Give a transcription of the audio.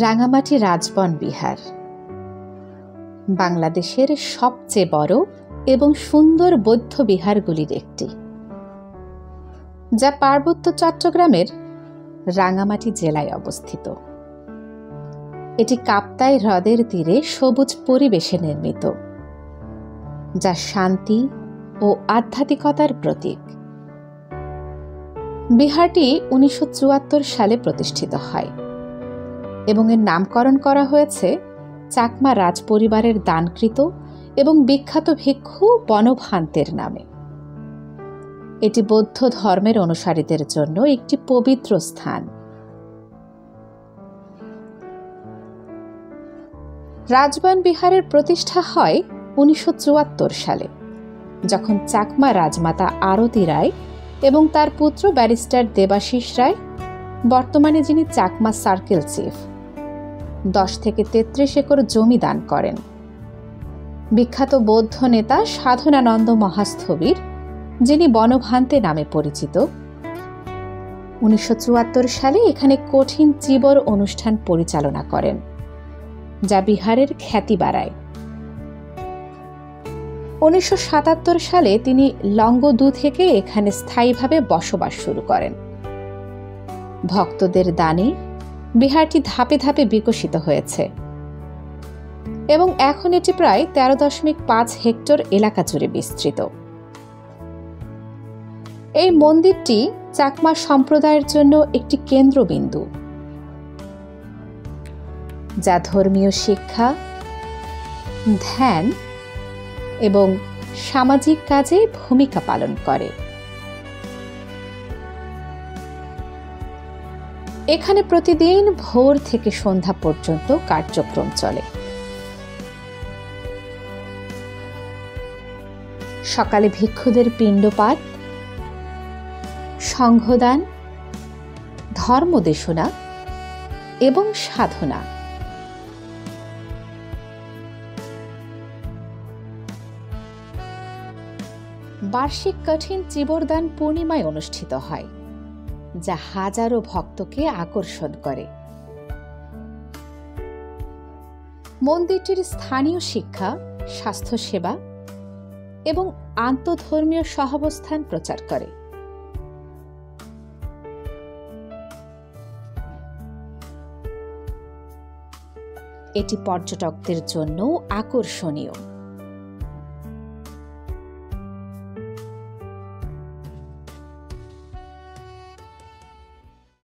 রাঙামাটি রাজবন বিহার বাংলাদেশের সবচেয়ে বড় এবং সুন্দর বৌদ্ধ বিহারগুলির একটি, যা পার্বত্য চট্টগ্রামের রাঙামাটি জেলায় অবস্থিত। এটি কাপ্তাই হ্রদের তীরে সবুজ পরিবেশে নির্মিত, যা শান্তি ও আধ্যাত্মিকতার প্রতীক। বিহারটি 1974 সালে প্রতিষ্ঠিত হয় এবং এর নামকরণ করা হয়েছে চাকমা রাজ পরিবারের দানকৃত এবং বিখ্যাত ভিক্ষু বনভান্তের নামে। এটি বৌদ্ধ ধর্মের অনুসারীদের জন্য একটি পবিত্র স্থান। রাজবন বিহারের প্রতিষ্ঠা হয় 1974 সালে, যখন চাকমা রাজমাতা আরতি রায় এবং তার পুত্র ব্যারিস্টার দেবাশিস রায়, বর্তমানে যিনি চাকমা সার্কেল চিফ, 10 থেকে 33 একর জমি দান করেন। বিখ্যাত বৌদ্ধ নেতা সাধনানন্দ মহাস্থবির, যিনি বনভান্তে নামে পরিচিত, 1974 সালে এখানে কঠিন চীবর অনুষ্ঠান পরিচালনা করেন, যা বিহারের খ্যাতি বাড়ায়। 1977 সালে তিনি লংগদু থেকে এখানে স্থায়ীভাবে বসবাস শুরু করেন। ভক্তদের দানে বিহারটি ধাপে ধাপে বিকশিত হয়েছে এবং এখন এটি প্রায় 13.5 হেক্টর এলাকা জুড়ে বিস্তৃত। এই মন্দিরটি চাকমা সম্প্রদায়ের জন্য একটি কেন্দ্রবিন্দু, যা ধর্মীয় শিক্ষা, ধ্যান এবং সামাজিক কাজে ভূমিকা পালন করে। এখানে প্রতিদিন ভোর থেকে সন্ধ্যা পর্যন্ত কার্যক্রম চলে। সকালে ভিক্ষুদের পিণ্ডপাত, সংঘদান, ধর্মদেশনা এবং সাধনা। বার্ষিক কঠিন চীবরদান পূর্ণিমায় অনুষ্ঠিত হয়, যা হাজারো ভক্তকে আকর্ষণ করে। মন্দিরটির স্থানীয় শিক্ষা, স্বাস্থ্যসেবা এবং আন্তঃধর্মীয় সহাবস্থান প্রচার করে। এটি পর্যটকদের জন্য আকর্ষণীয়।